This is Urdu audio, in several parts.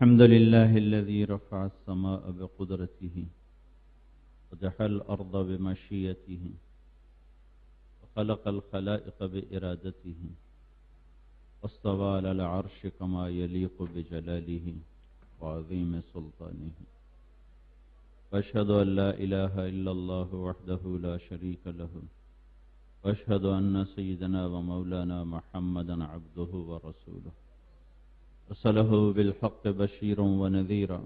الحمد لله الذي رفع السماء بقدرته ودحى الأرض بمشيئته وخلق الخلائق بإرادته واستوى على العرش كما يليق بجلاله وعظيم سلطانه وأشهد أن لا إله إلا الله وحده لا شريك له وأشهد أن سيدنا ومولانا محمدا عبده ورسوله أرسله بالحق بشيرا ونذيرا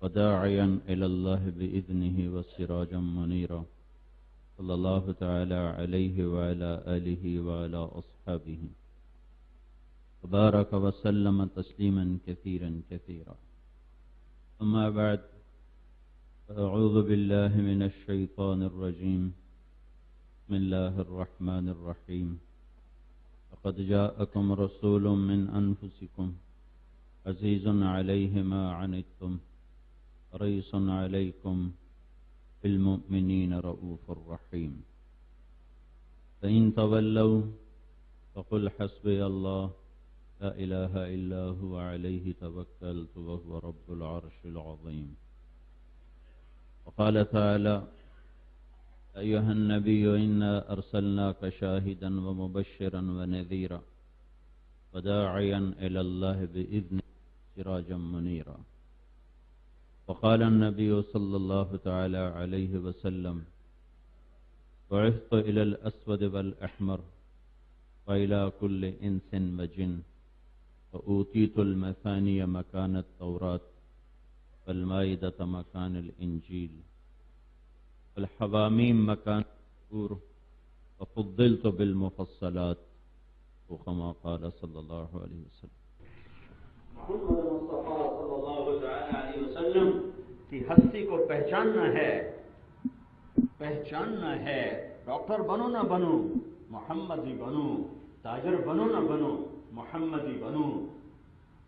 وداعيا إلى الله بإذنه وسراجا منيرا صلى الله تعالى عليه وعلى آله وعلى أصحابه وبارك وسلم تسليما كثيرا كثيرا. أما بعد، أعوذ بالله من الشيطان الرجيم. بسم الله الرحمن الرحيم. لقد جاءكم رسول من أنفسكم عزيز عليه ما عنتم حريص عليكم بالمؤمنين رؤوف رحيم. فإن تولوا فقل حسبي الله لا إله إلا هو عليه توكلت وهو رب العرش العظيم. وقال تعالى: أيها النبي إنا أرسلناك شاهدا ومبشرا ونذيرا وداعيا إلى الله بإذنه سراجا منيرا. وقال النبي صلى الله تعالى عليه وسلم: بعثت إلى الأسود والأحمر وإلى كل إنس وجن وأوتيت المثاني مكان التوراة والمائدة مكان الإنجيل والحواميم مكان الزبور وفضلت بالمفصلات وكما قال صلی اللہ علیہ وسلم. محمد مصطفیٰ صلی اللہ علیہ وسلم کی ہستی کو پہچاننا ہے. ڈاکٹر بنو نہ بنو محمدی بنو، تاجر بنو نہ بنو محمدی بنو،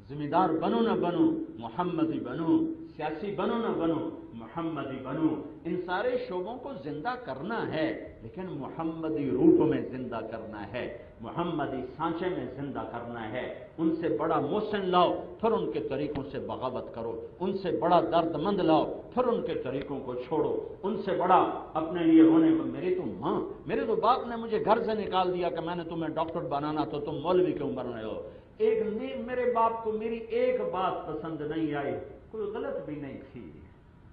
ذمہ دار بنو نہ بنو محمدی بنو، سیاسی بنو نہ بنو محمدی بنو. ان سارے شعبوں کو زندہ کرنا ہے، لیکن محمدی روپ میں زندہ کرنا ہے، محمدی سانچے میں زندہ کرنا ہے. ان سے بڑا محسن لاؤ پھر ان کے طریقوں سے بغاوت کرو، ان سے بڑا درد مند لاؤ پھر ان کے طریقوں کو چھوڑو. ان سے بڑا اپنے لیے ہونے میں میرے تو باپ نے مجھے گھر سے نکال دیا کہ میں نے تمہیں ڈاکٹر بنانا تو تم مولوی کیوں بن رہے ہو. میرے باپ کو میری ایک بات پسند نہیں آئی، کوئی غلط بھی نہیں تھی.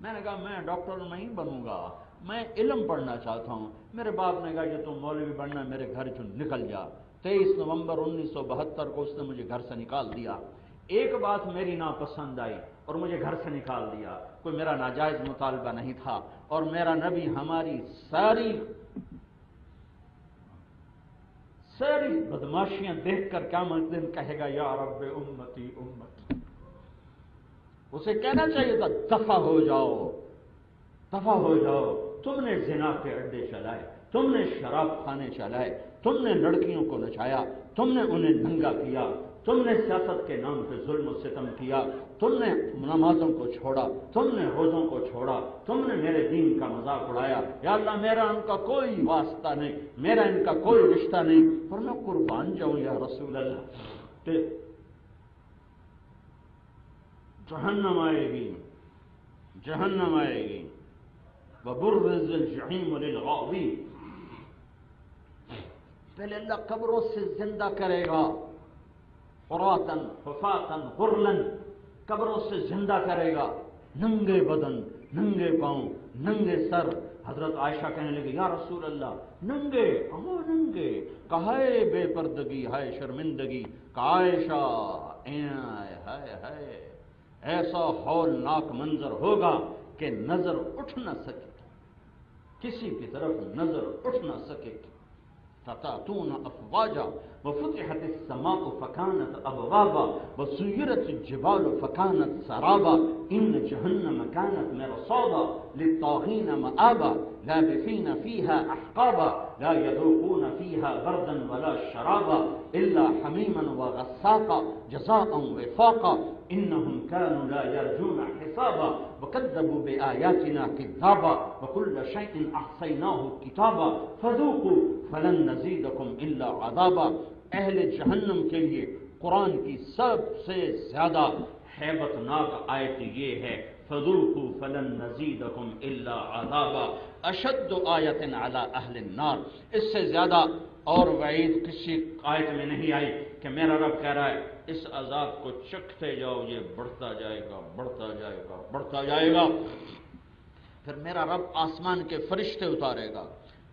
میں نے کہا میں ڈاکٹر نہیں بنوں گا، میں علم پڑھنا چاہتا ہوں. میرے باپ نے کہا کہ تم مولوی بننا میرے گھر سے نکل جا. 23 نومبر 1972 کو اس نے مجھے گھر سے نکال دیا. ایک بات میری ناپسند آئی اور مجھے گھر سے نکال دیا. کوئی میرا ناجائز مطالبہ نہیں تھا، اور میرا نبی ہماری ساری بدماشیاں دیکھ کر قیامت دن کہے گا یا رب امتی امتی. اسے کہنا چاہیے تھا دفع ہو جاؤ. تم نے زنا کے اڈے چلائے، تم نے شراب خانے چلائے، تم نے لڑکیوں کو نچایا، تم نے انہیں ننگا کیا، تم نے سیاست کے نام پہ ظلم و ستم کیا، تم نے نمازوں کو چھوڑا، تم نے روزوں کو چھوڑا، تم نے میرے دین کا مذاق اڑایا. یا اللہ میرا ان کا کوئی واسطہ نہیں، میرا ان کا کوئی رشتہ نہیں، اور میں قربان جاؤں یا رسول اللہ. کہ جہنم آئے گی وبرز الجحیم للغاوین. پہلے اللہ قبروں سے زندہ کرے گا، عراۃً حفاۃً غرلاً، قبروں سے زندہ کرے گا، ننگے بدن، ننگے پاؤں، ننگے سر. حضرت عائشہ کہنے لگی یا رسول اللہ ننگے، ہاں ننگے. کہا ہے بے پردگی، ہائے شرمندگی. کہا عائشہ ہائے ایسا ہولناک منظر ہوگا کہ نظر اٹھ نہ سکے، کسی کی طرف نظر اٹھ نہ سکے. فتاتون افواجا وفتحت السماء فكانت ابوابا وسيرت الجبال فكانت سرابا ان جهنم كانت مرصادا للطاغين مآبا لابثين فيها احقابا لا يذوقون فيها بردا ولا شرابا الا حميما وغساقا جزاء وفاقا انهم كانوا لا يرجون حسابا وكذبوا بآياتنا كذابا وكل شيء احصيناه كتابا فذوقوا فلن نزيدكم الا عذابا. اہل جہنم کے لیے قرآن کی سب سے زیادہ حیبت ناک آیت یہ ہے فذوقوا فلن نزیدکم الا عذابا اشد آیت علی اہل النار. اس سے زیادہ اور وعید کسی آیت میں نہیں آئی کہ میرا رب کہہ رہا ہے اس عذاب کو چکھتے جاؤ، یہ بڑھتا جائے گا بڑھتا جائے گا بڑھتا جائے گا. پھر میرا رب آسمان کے فرشتے اتارے گا،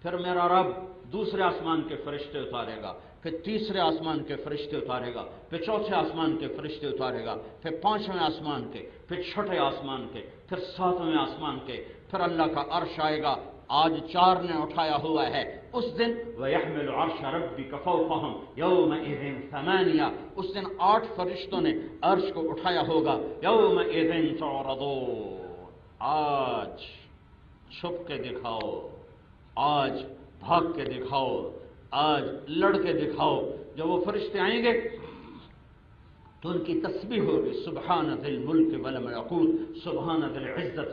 پھر میرا رب دوسرے آسمان کے فرشتے اتارے گا، پھر تیسرے آسمان کے فرشتے اتارے گا، پھر چوتھے آسمان کے فرشتے اتارے گا، پھر پانچویں آسمان کے، پھر چھٹے آسمان کے، پھر ساتویں آسمان کے، پھر اللہ کا عرش آئے گا. آج 4 نے اٹھایا ہوا ہے. اس دن وَيَحْمِلُ عَرْشَ رَبِّكَ فَوْقَهُمْ يَوْمَئِذٍ ثَمَانِيَةٌ. اس دن 8 فرشتوں نے عرش کو اٹھایا ہوگا. يَوْمَئِذٍ تُعْرَضُونَ. آج چھپ کے دکھاؤ، آج بھاگ کے دکھاؤ، آج لڑ کے دکھاؤ. جب وہ فرشتے آئیں گے تو ان کی تسبیح ہوگی سبحان ذی الملک والملکوت، سبحان ذی العزت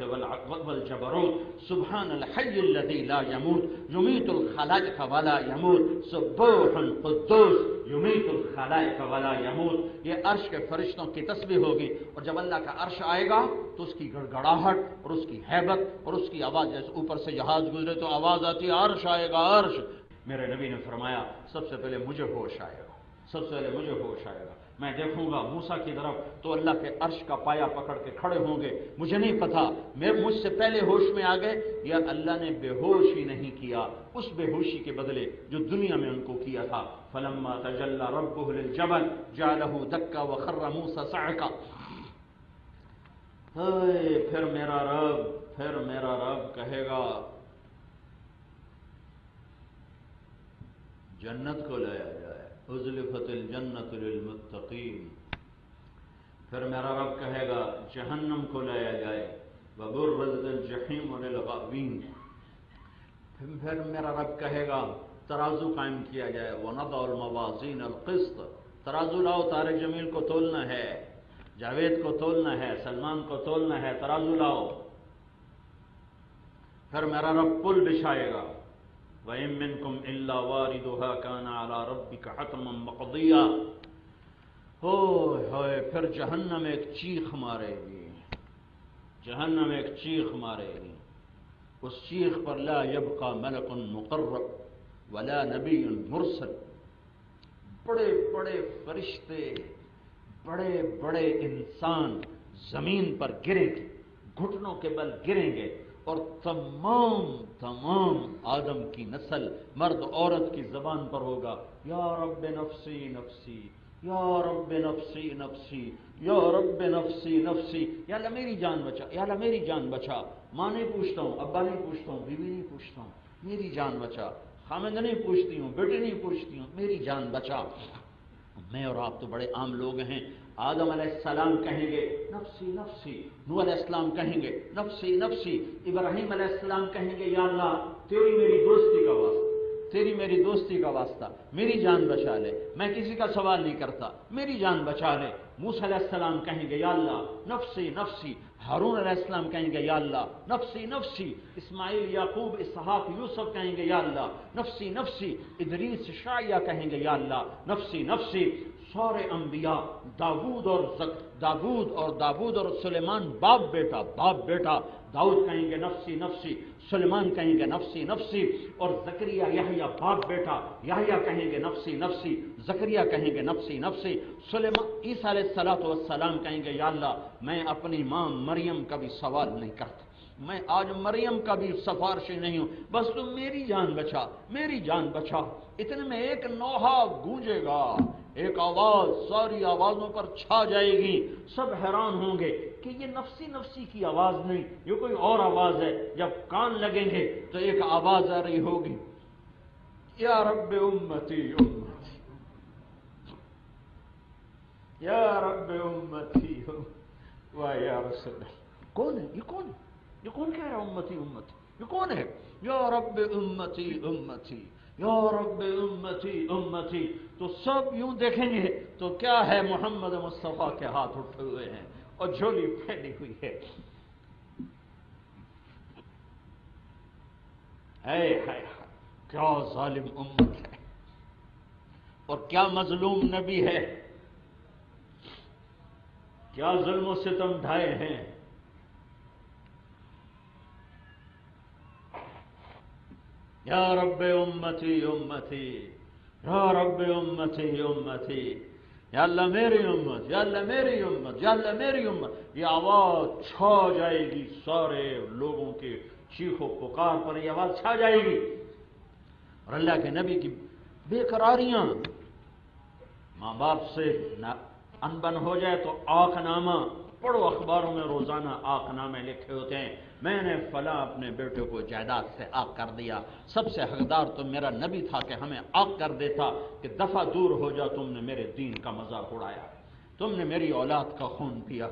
والجبروت، سبحان الحی الذی لا یموت یمیت الخلائق ولا یموت، سبوح قدوس یمیت الخلائق ولا یموت. یہ عرش کے فرشتوں کی تسبیح ہوگی. اور جب اللہ کا عرش آئے گا تو اس کی گڑگڑاہٹ اور اس کی ہیبت اور اس کی آواز، جیسے اوپر سے جہاز گزرے تو آواز آتی ہے عرش آئے گا عرش. میرے نبی نے فرمایا سب سے پہلے مجھے ہوش آئے گا، سب سے پہلے مجھے ہوش آئے گا. میں دیکھوں گا موسیٰ کی طرف تو اللہ کے عرش کا پایا پکڑ کے کھڑے ہوں گے. مجھے نہیں پتا مجھ سے پہلے ہوش میں آ گئے یا اللہ نے بے ہوش ہی نہیں کیا اس بے ہوشی کے بدلے جو دنیا میں ان کو کیا تھا. فلما تجلی ربہ للجبل جعلہ دکا وخر موسیٰ صعقا. پھر میرا رب کہے گا جنت کو لایا جائے، ازلفت الجنت للمتقین. پھر میرا رب کہے گا جہنم کو لایا جائے، وبرزت الجحیم للغاوین. پھر میرا رب کہے گا ترازو قائم کیا جائے، ونضع الموازین القسط. ترازو لاؤ، طارق جمیل کو تولنا ہے، جاوید کو تولنا ہے، سلمان کو تولنا ہے، ترازو لاؤ. پھر میرا رب پل بچھائے گا وَإِن مِّنكُمْ إِلَّا وَارِدُهَا كَانَ عَلَى رَبِّكَ حَتْمًا مَّقْضِيًّا. ہوئے پھر جہنم ایک چیخ مارے گی، جہنم ایک چیخ مارے گی. اس چیخ پر لا يبقى ملک مقرب ولا نبی مرسل. بڑے بڑے فرشتے، بڑے بڑے انسان زمین پر گریں گے، گھٹنوں کے بل گریں گے، اور تمام آدم کی نسل مرد عورت کی زبان پر ہوگا یا رب نفسی نفسی، یا رب نفسی نفسی، یا رب نفسی نفسی. یا اللہ میری جان بچا، یا اللہ میری جان بچا. ماں نہیں پوچھتا ہوں، ابا نہیں پوچھتا ہوں، بیوی نہیں پوچھتا ہوں، میری جان بچا. خامد نہیں پوچھتی ہوں، بیٹی نہیں پوچھتی ہوں، میری جان بچا. میں اور آپ تو بڑے عام لوگ ہیں. آدم علیہ السلام کہیں گے نفسی نفسی، نوح علیہ السلام کہیں گے نفسی نفسی، ابراہیم علیہ السلام کہیں گے یا اللہ تیری میری دوستی کا واسطہ، تیری میری دوستی کا واسطہ میری جان بچا لے، میں کسی کا سوال نہیں کرتا، میری جان بچا لے. موسیٰ علیہ السلام کہیں گے یا اللہ نفسی نفسی. ہارون علیہ السلام کہیں گے یا اللہ نفسی نفسی. اسماعیل، یعقوب، اسحاق، یوسف کہیں گے یا اللہ نفسی نفسی. ادریس، شعیہ کہیں گے یا اللہ نفسی نفسی. سارے انبیاء داود اور سلیمان باپ بیٹا. داؤد کہیں گے نفسی نفسی، سلیمان کہیں گے نفسی نفسی، اور زکریا یحییٰ باپ بیٹا، یحییٰ کہیں گے نفسی نفسی، زکریا کہیں گے نفسی نفسی. سلیمان عیسیٰ علیہ السلام کہیں گے یا اللہ میں اپنی ماں مریم کا بھی سوال نہیں کرتا، میں آج مریم کا بھی سفارشی نہیں ہوں، بس تم میری جان بچا، میری جان بچا. اتنے میں ایک نوحہ گونجے گا، ایک آواز ساری آوازوں پر چھا جائے گی. سب حیران ہوں گے کہ یہ نفسی نفسی کی آواز نہیں، یہ کوئی اور آواز ہے. جب کان لگیں گے تو ایک آواز آ رہی ہوگی یا رب امتی امتی، یا رب امتی واہ یا رسول اللہ. کون ہے یہ؟ کون ہے یہ؟ کون کہہ رہا امتی امتی؟ یہ کون ہے؟ یا رب امتی امتی، یا رب امتی امتی. تو سب یوں دیکھیں گے تو کیا ہے، محمد مصطفیٰ کے ہاتھ اٹھے ہوئے ہیں اور جھولی پھیلی ہوئی ہے. کیا ظالم امت ہے اور کیا مظلوم نبی ہے. کیا ظلم و ستم ڈھائے ہیں. یا رب امتی امتی، یا رب امتی امتی، یا اللہ میری امت، یا اللہ میری امت، یا اللہ میری امت. یہ آواز چھا جائے گی سارے لوگوں کے چیخ و پکار پر، یہ آواز چھا جائے گی. اور اللہ کے نبی کی بے قراریاں، ماں باپ سے انبن ہو جائے تو آق نامہ پڑھو، اخباروں میں روزانہ آق نامے لکھے ہوتے ہیں، میں نے فلاں اپنے بیٹے کو جائیداد سے آق کر دیا، سب سے حقدار تو میرا نبی تھا کہ ہمیں آق کر دیتا کہ دفعہ دور ہو جا، تم نے میرے دین کا مذاق اڑایا، تم نے میری اولاد کا خون پیا.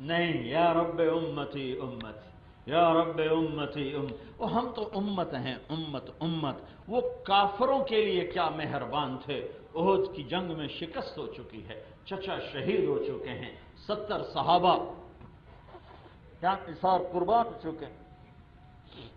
نہیں، یا رب امتی امتی، یا رب امتی وہ ہم تو امت ہیں، امت امت. وہ کافروں کے لیے کیا مہربان تھے. احد کی جنگ میں شکست ہو چکی ہے، چچا شہید ہو چکے ہیں، 70 صحابہ کیا نثار قربان ہو چکے ہیں،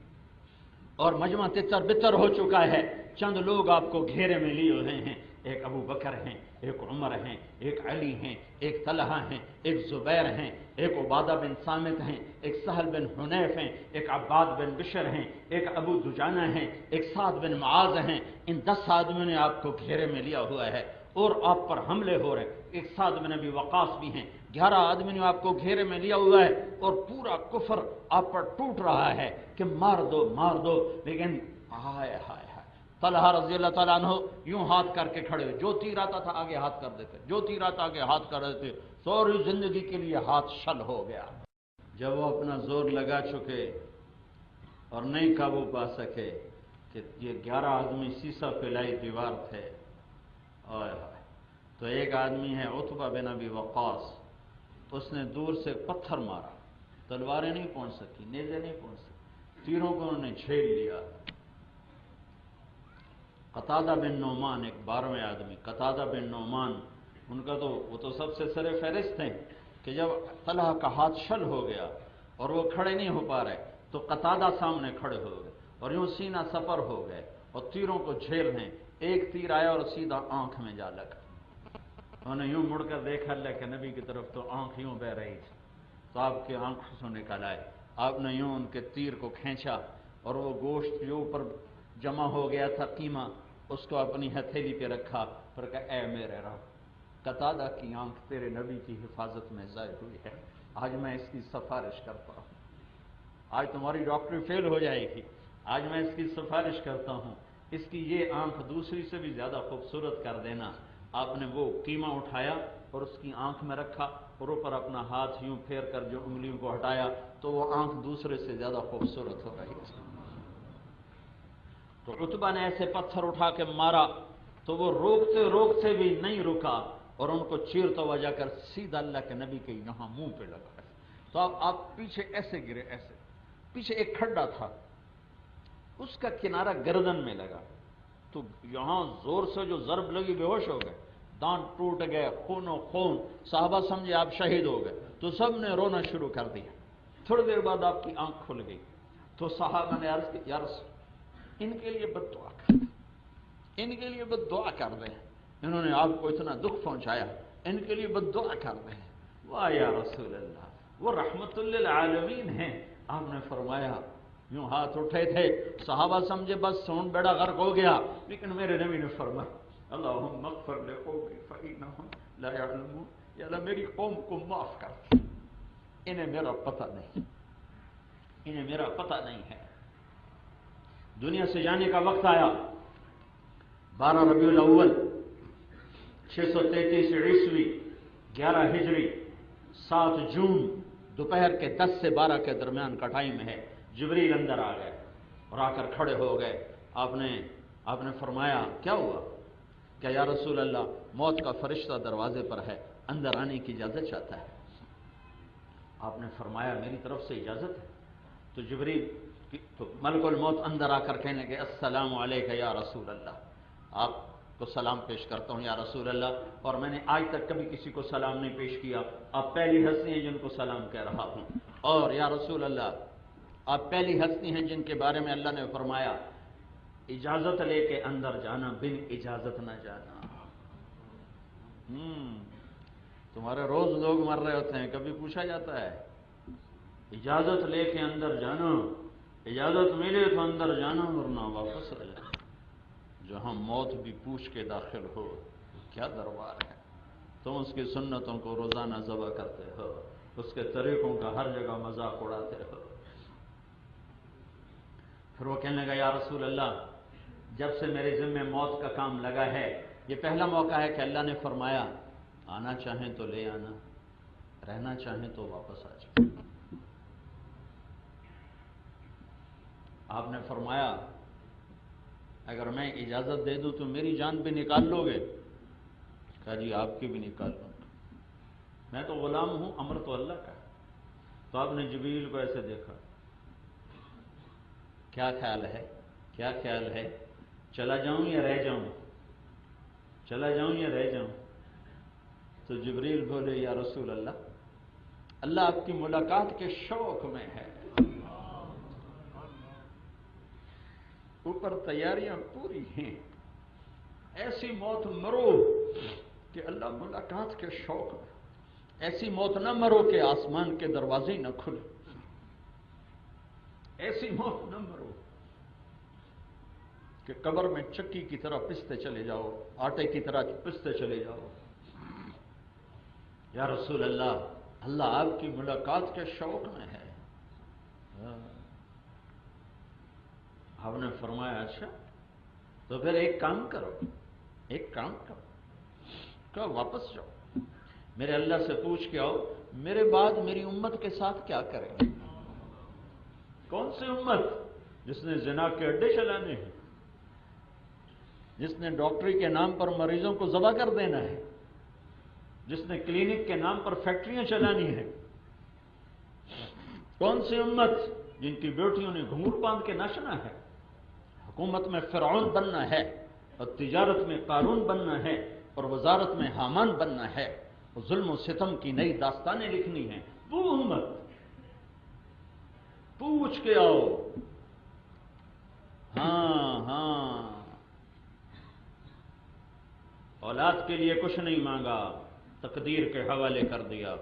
اور مجمع تتر بتر ہو چکا ہے. چند لوگ آپ کو گھیرے میں لیے ہوئے ہیں، ایک ابو بکر ہیں، ایک عمر ہیں، ایک علی ہیں، ایک طلحہ ہیں، ایک زبیر ہیں، ایک عبادہ بن صامت ہیں، ایک سہل بن حنیف ہیں، ایک عباد بن بشر ہیں، ایک ابو دجانہ ہیں، ایک سعد بن معاذ ہیں. ان 10 آدمیوں نے آپ کو گھیرے میں لیا ہوا ہے اور آپ پر حملے ہو رہے ہیں. ایک سعد بن ابی وقاص بھی ہیں. 11 آدمی نے آپ کو گھیرے میں لیا ہوا ہے اور پورا کفر آپ پر ٹوٹ رہا ہے کہ مار دو مار دو. لیکن ہائے ہائے ہائے، طلحہ رضی اللہ تعالیٰ عنہ یوں ہاتھ کر کے کھڑے ہوئے، جو تیر آتا تھا آگے ہاتھ کر دیتے، جو تیر آتا آگے ہاتھ کر دیتے. سوری زندگی کے لیے ہاتھ شل ہو گیا. جب وہ اپنا زور لگا چکے اور نہیں قابو پا سکے کہ یہ 11 آدمی سیسا پلائی دیوار تھے، تو ایک آدمی ہے عتبہ بن ابی وقاص، اس نے دور سے پتھر مارا، تلواریں نہیں پہنچ سکی، نیزے نہیں پہنچ سکی، تیروں کو انہوں نے جھیل لیا. قتادہ بن نعمان ایک 12ویں آدمی، قتادہ بن نعمان، ان کا تو وہ تو سب سے سر فہرست ہیں کہ جب طلحہ کا ہاتھ شل ہو گیا اور وہ کھڑے نہیں ہو پا رہے تو قتادہ سامنے کھڑے ہو گئے اور یوں سینہ سپر ہو گئے اور تیروں کو جھیل ہیں. ایک تیر آیا اور سیدھا آنکھ میں جا لگا. انہوں نے یوں مڑ کر دیکھا اللہ کے نبی کی طرف تو آنکھ یوں بہ رہی تھی، تو آپ کے آنکھوں سے نکل آئے. آپ نے یوں ان کے تیر کو کھینچا اور وہ گوشت جو اوپر جمع ہو گیا تھا قیمہ، اس کو اپنی ہتھیلی پہ رکھا اور کہا اے میرے رب، قتادہ کی آنکھ تیرے نبی کی حفاظت میں ضائع ہوئی ہے، آج میں اس کی سفارش کرتا ہوں. آج تمہاری ڈاکٹری فیل ہو جائے گی، آج میں اس کی سفارش کرتا ہوں، اس کی یہ آنکھ دوسری سے بھی زیادہ خوبصورت کر دینا. آپ نے وہ قیمہ اٹھایا اور اس کی آنکھ میں رکھا اور اوپر اپنا ہاتھ یوں پھیر کر جو انگلیوں کو ہٹایا تو وہ آنکھ دوسرے سے زیادہ خوبصورت ہو رہی تھی. تو عتبہ نے ایسے پتھر اٹھا کے مارا تو وہ روکتے روکتے بھی نہیں رکا اور ان کو چیرتا ہوا جا کر سیدھا اللہ کے نبی کے یہاں منہ پہ لگا. تو آپ پیچھے ایسے گرے، ایسے پیچھے ایک کھڈا تھا، اس کا کنارہ گردن میں لگا تو یہاں زور سے جو ضرب لگی بے ہوش ہو گئے، دانت ٹوٹ گئے، خون و خون. صحابہ سمجھے آپ شہید ہو گئے تو سب نے رونا شروع کر دیا. تھوڑی دیر بعد آپ کی آنکھ کھل گئی تو صحابہ نے عرض کی یا رسول ان کے لیے بد دعا کر دیں، ان کے لیے بد دعا کر دیں، انہوں نے آپ کو اتنا دکھ پہنچایا، ان کے لیے بد دعا کر دیں. واہ یا رسول اللہ، وہ رحمت للعالمین ہیں. آپ نے فرمایا، یوں ہاتھ اٹھے تھے، صحابہ سمجھے بس سون بیڑا غرق ہو گیا، لیکن میرے نبی نے فرمایا اللہم اغفر لقومی فإنہم لا یعلمون، یا اللہ میری قوم کو معاف کر، انہیں میرا پتہ نہیں، انہیں میرا پتہ نہیں ہے. دنیا سے جانے کا وقت آیا، 12 ربیع الاول 633 عیسوی 11 ہجری 7 جون دوپہر کے 10 سے 12 کے درمیان کا ٹائم ہے. جبریل اندر آ گئے اور آ کر کھڑے ہو گئے. آپ نے فرمایا کیا ہوا؟ کہ یا رسول اللہ موت کا فرشتہ دروازے پر ہے، اندر آنے کی اجازت چاہتا ہے. آپ نے فرمایا میری طرف سے اجازت ہے. تو جبریل تو ملک الموت اندر آ کر کہنے لگے السلام علیک یا رسول اللہ، آپ کو سلام پیش کرتا ہوں یا رسول اللہ، اور میں نے آج تک کبھی کسی کو سلام نہیں پیش کیا، آپ پہلی ہستی ہیں جن کو سلام کہہ رہا ہوں. اور یا رسول اللہ آپ پہلی ہستی ہیں جن کے بارے میں اللہ نے فرمایا اجازت لے کے اندر جانا، بن اجازت نہ جانا. تمہارے روز لوگ مر رہے ہوتے ہیں، کبھی پوچھا جاتا ہے اجازت لے کے اندر جانا، اجازت ملے تو اندر جانا ورنہ واپس آ جانا۔ جہاں موت بھی پوچھ کے داخل ہو، کیا دربار ہے! تم اس کی سنتوں کو روزانہ ذبح کرتے ہو، اس کے طریقوں کا ہر جگہ مذاق اڑاتے ہو۔ پھر وہ کہنے لگا یا رسول اللہ، جب سے میرے ذمہ موت کا کام لگا ہے، یہ پہلا موقع ہے کہ اللہ نے فرمایا آنا چاہیں تو لے آنا، رہنا چاہیں تو واپس آ جائیں۔ آپ نے فرمایا اگر میں اجازت دے دوں تو میری جان بھی نکال لو گے؟ کہا جی آپ کی بھی نکال لوں گا، میں تو غلام ہوں، امر تو اللہ کا ہے۔ تو آپ نے جبریل کو ایسے دیکھا، کیا خیال ہے، کیا خیال ہے، چلا جاؤں یا رہ جاؤں، چلا جاؤں یا رہ جاؤں؟ تو جبریل بولے یا رسول اللہ، اللہ آپ کی ملاقات کے شوق میں ہے، اوپر تیاریاں پوری ہیں، ایسی موت مرو کہ اللہ ملاقات کے شوق میں، ایسی موت نہ مرو کہ آسمان کے دروازے نہ کھلے، ایسی موت نہ مرو کہ قبر میں چکی کی طرح پستے چلے جاؤ، آٹے کی طرح پستے چلے جاؤ۔ یا رسول اللہ، اللہ آپ کی ملاقات کے شوق میں ہے۔ آپ نے فرمایا اچھا تو پھر ایک کام کرو، ایک کام کرو، کہ واپس جاؤ، میرے اللہ سے پوچھ کے آؤ میرے بعد میری امت کے ساتھ کیا کریں گے؟ کون سی امت؟ جس نے زنا کے اڈے چلانے ہیں، جس نے ڈاکٹری کے نام پر مریضوں کو ذبح کر دینا ہے، جس نے کلینک کے نام پر فیکٹریاں چلانی ہیں۔ کون سی امت؟ جن کی بیٹیوں نے گھنگھرو باندھ کے ناچنا ہے، حکومت میں فرعون بننا ہے، اور تجارت میں قارون بننا ہے، اور وزارت میں حامان بننا ہے، اور ظلم و ستم کی نئی داستانیں لکھنی ہیں۔ وہ امت پوچھ کے آؤ۔ ہاں اولاد کے لیے کچھ نہیں مانگا، تقدیر کے حوالے کر دیا۔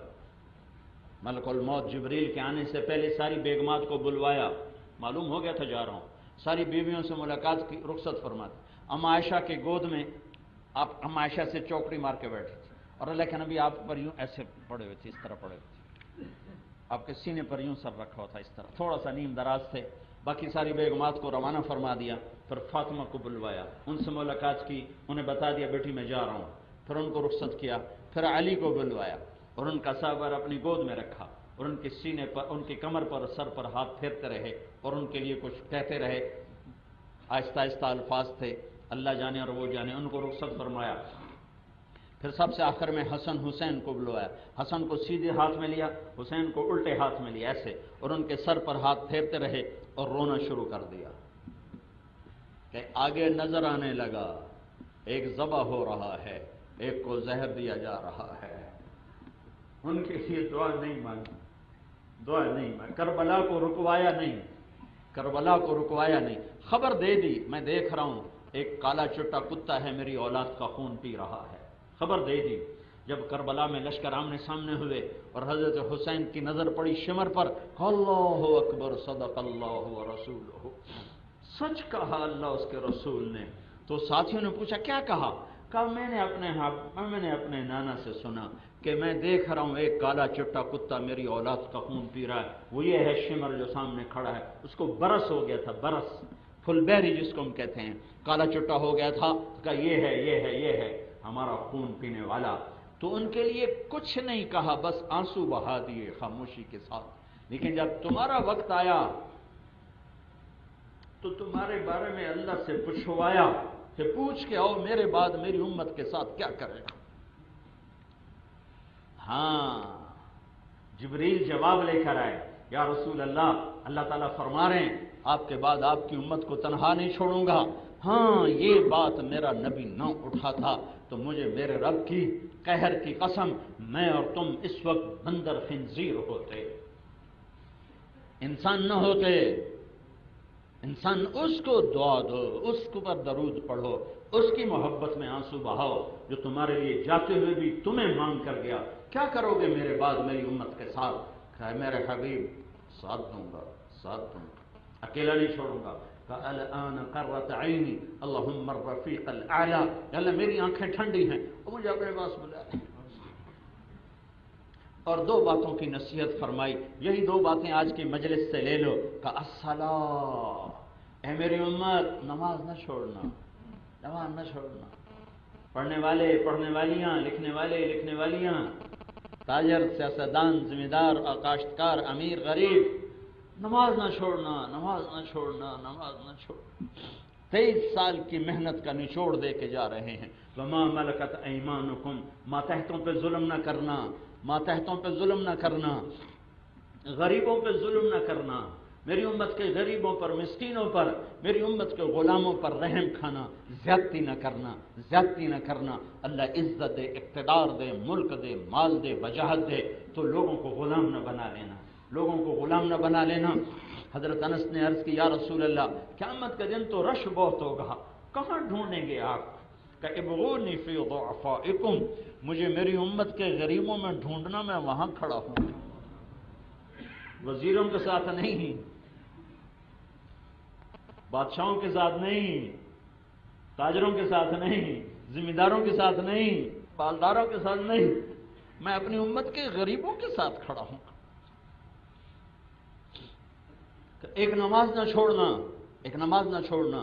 ملک الموت جبریل کے آنے سے پہلے ساری بیگمات کو بلوایا، معلوم ہو گیا تھا جا رہا ہوں، ساری بیویوں سے ملاقات کی، رخصت فرماتے۔ اما عائشہ کے گود میں آپ اما عائشہ سے چوکڑی مار کے بیٹھے تھے، اور اللہ کے نبی آپ پر یوں ایسے پڑے ہوئے تھے، اس طرح پڑے ہوئے تھے، آپ کے سینے پر یوں سر رکھا ہوا تھا، اس طرح تھوڑا سا نیم دراز تھے۔ باقی ساری بیگمات کو روانہ فرما دیا، پھر فاطمہ کو بلوایا، ان سے ملاقات کی، انہیں بتا دیا بیٹی میں جا رہا ہوں، پھر ان کو رخصت کیا، پھر علی کو بلوایا اور ان کا صابر اپنی گود میں رکھا، اور ان کے سینے پر، ان کی کمر پر، سر پر ہاتھ پھیرتے رہے، اور ان کے لیے کچھ کہتے رہے، آہستہ آہستہ الفاظ تھے، اللہ جانے اور وہ جانے، ان کو رخصت فرمایا۔ پھر سب سے آخر میں حسن حسین کو بلوایا، حسن کو سیدھے ہاتھ میں لیا، حسین کو الٹے ہاتھ میں لیا ایسے، اور ان کے سر پر ہاتھ پھیرتے رہے اور رونا شروع کر دیا کہ آگے نظر آنے لگا ایک ذبح ہو رہا ہے، ایک کو زہر دیا جا رہا ہے۔ ان کے لیے دعا نہیں مانگی، دعا نہیں مانگی، کربلا کو رکوایا نہیں، کربلا کو رکوایا نہیں، خبر دے دی میں دیکھ رہا ہوں ایک کالا چٹا کتا ہے میری اولاد کا خون پی رہا ہے، خبر دے دی۔ جب کربلا میں لشکر آمنے سامنے ہوئے اور حضرت حسین کی نظر پڑی شمر پر، اللہ اکبر، صدق اللہ و رسولہ، سچ کہا اللہ اس کے رسول نے۔ تو ساتھیوں نے پوچھا کیا کہا؟ کہا میں نے اپنے نانا سے سنا کہ میں دیکھ رہا ہوں ایک کالا چٹا کتا میری اولاد کا خون پی رہا ہے، وہ یہ ہے شمر جو سامنے کھڑا ہے، اس کو برس ہو گیا تھا، برس، فل بیری جس کو ہم کہتے ہیں، کالا چٹا ہو گیا تھا، کہا یہ ہے ہمارا خون پینے والا۔ تو ان کے لیے کچھ نہیں کہا، بس آنسو بہا دیے خاموشی کے ساتھ۔ لیکن جب تمہارا وقت آیا تو تمہارے بارے میں اللہ سے پوچھوایا کہ پوچھ کے آؤ میرے بعد میری امت کے ساتھ کیا کرے گا۔ ہاں جبریل جواب لے کر آئے، یا رسول اللہ، اللہ تعالیٰ فرما رہے ہیں آپ کے بعد آپ کی امت کو تنہا نہیں چھوڑوں گا۔ ہاں یہ بات میرا نبی نہ اٹھا تھا تو مجھے میرے رب کی قہر کی قسم میں اور تم اس وقت بندر خنزیر ہوتے، انسان نہ ہوتے۔ انسان اس کو دعا دو، اس کے اوپر درود پڑھو، اس کی محبت میں آنسو بہاؤ جو تمہارے لیے جاتے ہوئے بھی تمہیں مانگ کر گیا، کیا کرو گے میرے بعد میری امت کے ساتھ؟ کہا میرے حبیب ساتھ دوں گا، ساتھ دوں گا، اکیلا نہیں چھوڑوں گا۔ کہا الان قرۃ عینی اللہم الرفیق الاعلی، اللہ میری آنکھیں ٹھنڈی ہیں، وہ مجھے اپنے پاس بلا لے۔ اور دو باتوں کی نصیحت فرمائی، یہی دو باتیں آج کی مجلس سے لے لو کہ الصلاۃ، اے میری امت نماز نہ چھوڑنا، نماز نہ چھوڑنا۔ پڑھنے والے، پڑھنے والیاں، لکھنے والے، لکھنے والیاں، تاجر، سیاستدان، ذمہ دار، کاشتکار، امیر، غریب، نماز نہ چھوڑنا، نماز نہ چھوڑنا، نماز نہ چھوڑنا۔ 23 سال کی محنت کا نچوڑ دے کے جا رہے ہیں۔ وما ملکت ایمانکم، ماتحتوں پہ ظلم نہ کرنا، ماتحتوں پہ ظلم نہ کرنا، غریبوں پہ ظلم نہ کرنا، میری امت کے غریبوں پر، مسکینوں پر، میری امت کے غلاموں پر رحم کھانا، زیادتی نہ کرنا، زیادتی نہ کرنا۔ اللہ عزت دے، اقتدار دے، ملک دے، مال دے، وجاہت دے، تو لوگوں کو غلام نہ بنا لینا، لوگوں کو غلام نہ بنا لینا۔ حضرت انس نے عرض کی یا رسول اللہ قیامت کا دن تو رش بہت ہوگا، کہاں ڈھونڈیں گے آپ؟ کہ ابغونی فی ضعفائکم، مجھے میری امت کے غریبوں میں ڈھونڈنا، میں وہاں کھڑا ہوں، وزیروں کے ساتھ نہیں، بادشاہوں کے ساتھ نہیں، تاجروں کے ساتھ نہیں، ذمہ داروں کے ساتھ نہیں، مالداروں کے ساتھ نہیں، میں اپنی امت کے غریبوں کے ساتھ کھڑا ہوں۔ ایک نماز نہ چھوڑنا، ایک نماز نہ چھوڑنا،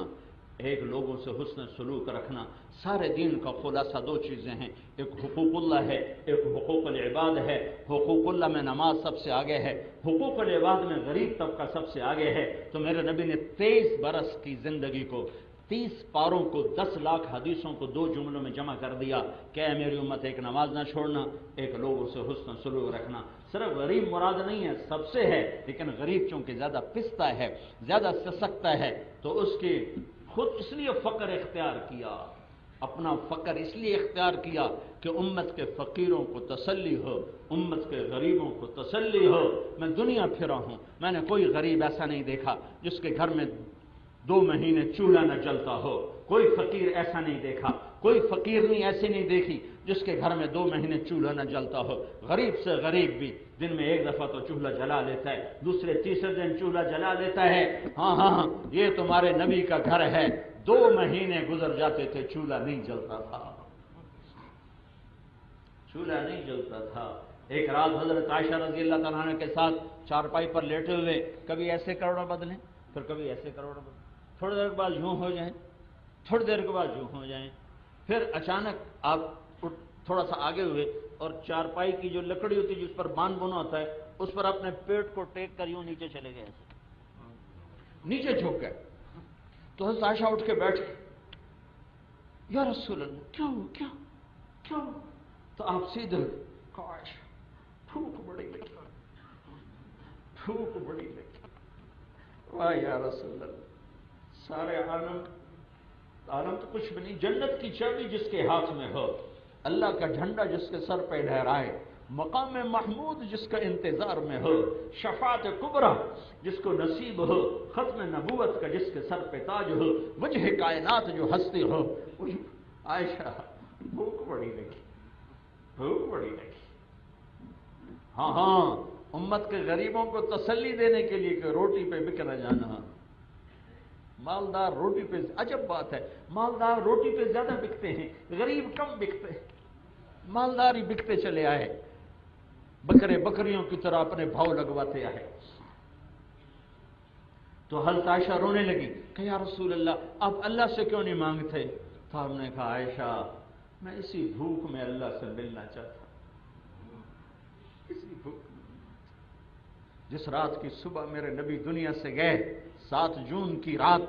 ایک لوگوں سے حسن سلوک رکھنا۔ سارے دین کا خلاصہ دو چیزیں ہیں، ایک حقوق اللہ ہے، ایک حقوق العباد ہے۔ حقوق اللہ میں نماز سب سے آگے ہے، حقوق العباد میں غریب طبقہ سب سے آگے ہے۔ تو میرے نبی نے 23 برس کی زندگی کو، 30 پاروں کو، 10 لاکھ حدیثوں کو 2 جملوں میں جمع کر دیا کہ اے میری امت ایک نماز نہ چھوڑنا، ایک لوگوں سے حسن سلوک رکھنا۔ صرف غریب مراد نہیں ہے، سب سے ہے، لیکن غریب چونکہ زیادہ پستا ہے، زیادہ سسکتا ہے، تو اس کی خود اس لیے فقر اختیار کیا، اپنا فقر اس لیے اختیار کیا کہ امت کے فقیروں کو تسلی ہو، امت کے غریبوں کو تسلی ہو۔ میں دنیا پھرا ہوں، میں نے کوئی غریب ایسا نہیں دیکھا جس کے گھر میں 2 مہینے چولہا نہ جلتا ہو، کوئی فقیر ایسا نہیں دیکھا، کوئی فقیرنی ایسی نہیں دیکھی جس کے گھر میں 2 مہینے چولہا نہ جلتا ہو۔ غریب سے غریب بھی دن میں 1 دفعہ تو چولہا جلا لیتا ہے، دوسرے تیسرے دن چولہا جلا لیتا ہے۔ ہاں ہاں ہاں، یہ تمہارے نبی کا گھر ہے، 2 مہینے گزر جاتے تھے چولہا نہیں جلتا تھا، چولہا نہیں جلتا تھا۔ ایک رات حضرت عائشہ رضی اللہ تعالیٰ عنہ کے ساتھ چارپائی پر لیٹے ہوئے، کبھی ایسے کروڑ بدلیں، پھر کبھی ایسے کروڑ بدلیں، تھوڑی دیر کے بعد یوں ہو جائیں، تھوڑی دیر کے بعد یوں ہو جائیں، پھر اچانک آپ تھوڑا سا آگے ہوئے اور چارپائی کی جو لکڑی ہوتی ہے جس پر باندھ بنا ہوتا ہے، اس پر اپنے پیٹ کو ٹیک کر یوں نیچے چلے گئے، ایسے نیچے جھک گئے۔ تو حضرت عائشہ اٹھ کے بیٹھ گئی، یا رسول اللہ کیا ہو، کیا کیا ہو؟ تو آپ سیدھے کہا عائشہ بھوک بڑی لگی، بھوک بڑی لگی۔ واہ یا رسول اللہ، سارے عالم تو کچھ بھی نہیں، جنت کی چابی جس کے ہاتھ میں ہو، اللہ کا جھنڈا جس کے سر پہ لہرائے، مقام محمود جس کا انتظار میں ہو، شفاعت کبریٰ جس کو نصیب ہو، ختم نبوت کا جس کے سر پہ تاج ہو، وجہ کائنات جو ہستی ہو۔ عائشہ بھوک بڑی لگی، بھوک بڑی لگی۔ ہاں ہاں، امت کے غریبوں کو تسلی دینے کے لیے کہ روٹی پہ بک نہ جانا۔ مالدار روٹی پہ، عجب بات ہے، مالدار روٹی پہ زیادہ بکتے ہیں، غریب کم بکتے ہیں۔ مالدار ہی بکتے چلے آئے، بکرے بکریوں کی طرح اپنے بھاؤ لگواتے آئے۔ تو حضرت عائشہ رونے لگی کہ یا رسول اللہ آپ اللہ سے کیوں نہیں مانگتے؟ تو ہم نے کہا عائشہ میں اسی بھوک میں اللہ سے ملنا چاہتا ہوں، اسی بھوک میں۔ جس رات کی صبح میرے نبی دنیا سے گئے، 7 جون کی رات،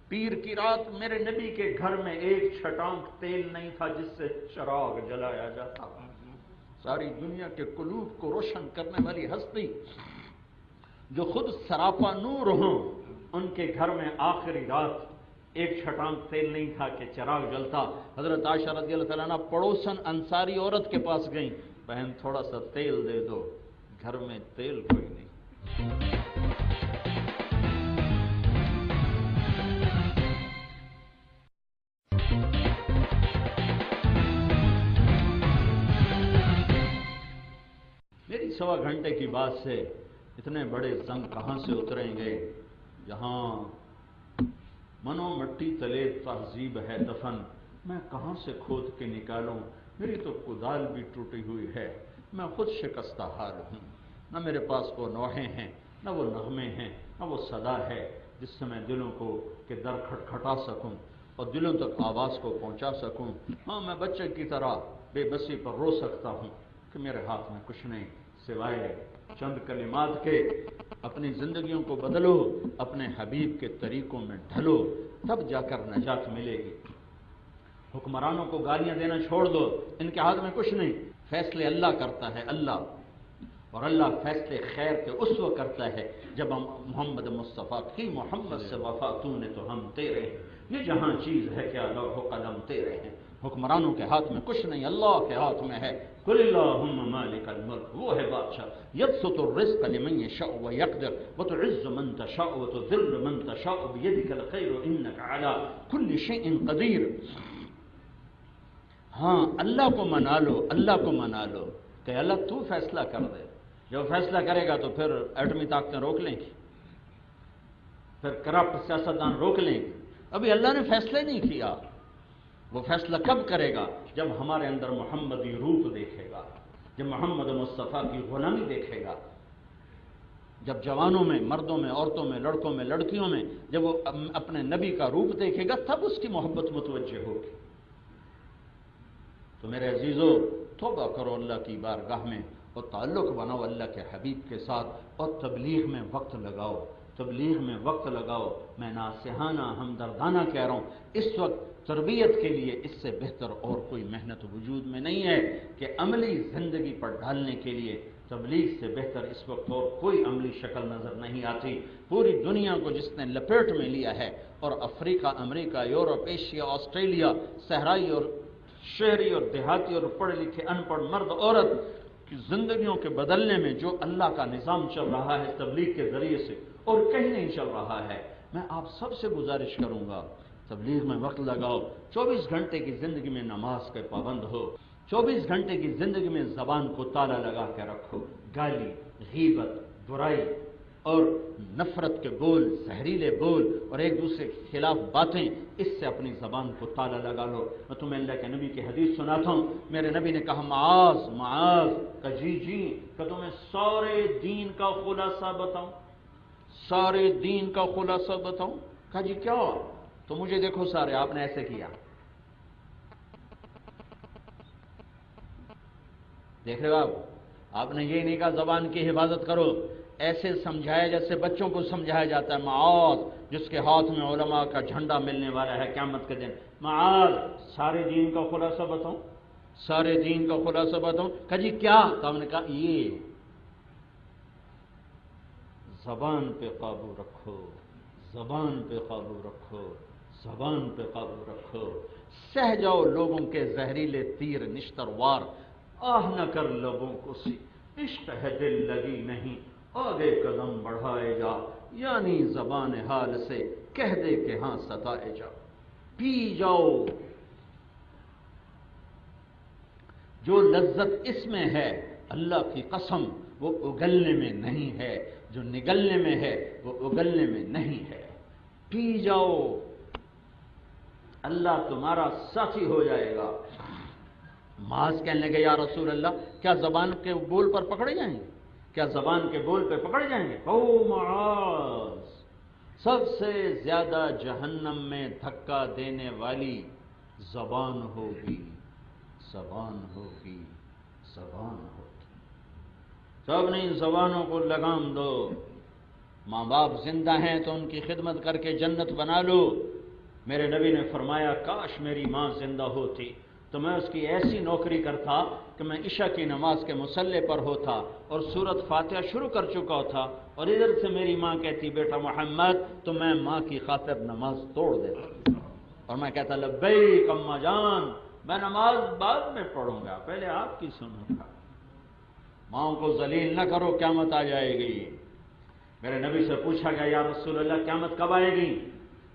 پیر کی رات، میرے نبی کے گھر میں ایک چھٹانک تیل نہیں تھا جس سے چراغ جلایا جاتا۔ ساری دنیا کے قلوب کو روشن کرنے والی ہستی جو خود سراپا نور ہوں، ان کے گھر میں آخری رات ایک چھٹانک تیل نہیں تھا کہ چراغ جلتا۔ حضرت عائشہ رضی اللہ تعالیٰ عنہ پڑوسن انصاری عورت کے پاس گئیں، بہن تھوڑا سا تیل دے دو، گھر میں تیل کوئی نہیں۔ 1.25 گھنٹے کی بات سے اتنے بڑے زنگ کہاں سے اتریں گے؟ جہاں منو مٹی تلے تہذیب ہے دفن، میں کہاں سے کھود کے نکالوں؟ میری تو کدال بھی ٹوٹی ہوئی ہے، میں خود شکستہ حال ہوں، نہ میرے پاس وہ نوحے ہیں، نہ وہ نغمے ہیں، نہ وہ صدا ہے جس سے میں دلوں کو کہ در کھٹکھٹا سکوں اور دلوں تک آواز کو پہنچا سکوں۔ ہاں، میں بچے کی طرح بے بسی پر رو سکتا ہوں کہ میرے ہاتھ میں کچھ نہیں سوائے چند کلمات کے، اپنی زندگیوں کو بدلو، اپنے حبیب کے طریقوں میں ڈھلو، تب جا کر نجات ملے گی۔ حکمرانوں کو گالیاں دینا چھوڑ دو، ان کے ہاتھ میں کچھ نہیں، فیصلے اللہ کرتا ہے، اللہ، اور اللہ فیصلے خیر کے اس وقت کرتا ہے جب ہم محمد مصطفیٰ کی محمد سے وفا تو نے تو ہم تیرے ہیں، یہ جہاں چیز ہے کیا لوح و قلم تیرے ہیں۔ حکمرانوں کے ہاتھ میں کچھ نہیں، اللہ کے ہاتھ میں ہے۔ قل اللہم مالک الملک، وہ ہے بادشاہ، یبسط الرزق لمن یشاء ویقدر وتعز من تشاء وتذل من تشاء بیدک الخیر انک علی کل شیء قدیر۔ ہاں، اللہ کو منا لو، اللہ کو منا لو کہ اللہ تو فیصلہ کر دے، جو فیصلہ کرے گا تو پھر ایٹمی طاقتیں روک لیں گی، پھر کرپٹ سیاستدان روک لیں گے۔ ابھی اللہ نے فیصلہ نہیں کیا، وہ فیصلہ کب کرے گا؟ جب ہمارے اندر محمدی روپ دیکھے گا، جب محمد مصطفیٰ کی غلامی دیکھے گا، جب جوانوں میں، مردوں میں، عورتوں میں، لڑکوں میں، لڑکیوں میں جب وہ اپنے نبی کا روپ دیکھے گا، تب اس کی محبت متوجہ ہوگی۔ تو میرے عزیزو، توبہ کرو اللہ کی بارگاہ میں اور تعلق بناؤ اللہ کے حبیب کے ساتھ، اور تبلیغ میں وقت لگاؤ، تبلیغ میں وقت لگاؤ۔ میں ناصحانہ ہمدردانہ کہہ رہا ہوں، اس وقت تربیت کے لیے اس سے بہتر اور کوئی محنت وجود میں نہیں ہے کہ عملی زندگی پر ڈالنے کے لیے تبلیغ سے بہتر اس وقت اور کوئی عملی شکل نظر نہیں آتی۔ پوری دنیا کو جس نے لپیٹ میں لیا ہے، اور افریقہ، امریکہ، یورپ، ایشیا، آسٹریلیا، صحرائی اور شہری اور دیہاتی اور پڑھے لکھے ان پڑھ مرد عورت کی زندگیوں کے بدلنے میں جو اللہ کا نظام چل رہا ہے تبلیغ کے ذریعے سے، اور کہیں نہیں چل رہا ہے۔ میں آپ سب سے گزارش کروں گا، تبلیغ میں وقت لگاؤ، 24 گھنٹے کی زندگی میں نماز کے پابند ہو، 24 گھنٹے کی زندگی میں زبان کو تالا لگا کے رکھو، گالی، غیبت، برائی اور نفرت کے بول، زہریلے بول اور ایک دوسرے کے خلاف باتیں، اس سے اپنی زبان کو تالا لگا لو۔ میں تمہیں اللہ کے نبی کی حدیث سناتا ہوں، میرے نبی نے کہا، معاذ معاذ، کہ جی کہ تمہیں سارے دین کا خلاصہ بتاؤں، سارے دین کا خلاصہ بتاؤں؟ کہا جی کیا؟ تو مجھے دیکھو سارے، آپ نے ایسے کیا، دیکھ رہے ہو آپ نے یہ نہیں کہا زبان کی حفاظت کرو، ایسے سمجھایا جیسے بچوں کو سمجھایا جاتا ہے، معاذ جس کے ہاتھ میں علماء کا جھنڈا ملنے والا ہے قیامت کے دن، معاذ سارے دین کا خلاصہ بتاؤں، سارے دین کا خلاصہ بتاؤں؟ کہا جی کیا؟ تو ہم نے کہا یہ زبان پہ قابو رکھو، زبان پہ قابو رکھو، زبان پہ قابو رکھو، سہ جاؤ لوگوں کے زہریلے تیر نشتر وار، آہ نہ کر لبوں کو سی، عشق ہے دل لگی نہیں، آگے قدم بڑھائے جا، یعنی زبان حال سے کہہ دے کہ ہاں ستائے جا، پی جاؤ۔ جو لذت اس میں ہے اللہ کی قسم وہ اگلنے میں نہیں ہے، جو نگلنے میں ہے وہ اگلنے میں نہیں ہے، پی جاؤ، اللہ تمہارا ساتھی ہو جائے گا۔ معاذ کہنے لگے، یا رسول اللہ کیا زبان کے بول پر پکڑے جائیں گے؟ کیا زبان کے بول پہ پکڑے جائیں گے؟ او معاذ، سب سے زیادہ جہنم میں دھکا دینے والی زبان ہوگی، زبان ہوگی، زبان ہوگی۔ سب نہیں، زبانوں کو لگام دو، ماں باپ زندہ ہیں تو ان کی خدمت کر کے جنت بنا لو۔ میرے نبی نے فرمایا، کاش میری ماں زندہ ہوتی تو میں اس کی ایسی نوکری کرتا کہ میں عشاء کی نماز کے مصلی پر ہوتا اور سورت فاتحہ شروع کر چکا تھا، اور ادھر سے میری ماں کہتی بیٹا محمد، تو میں ماں کی خاطر نماز توڑ دیتا اور میں کہتا لبیک اماں جان، میں نماز بعد میں پڑھوں گا، پہلے آپ کی سنوں گا۔ ماں کو ذلیل نہ کرو، قیامت آ جائے گی۔ میرے نبی سے پوچھا گیا، یا رسول اللہ قیامت کب آئے گی؟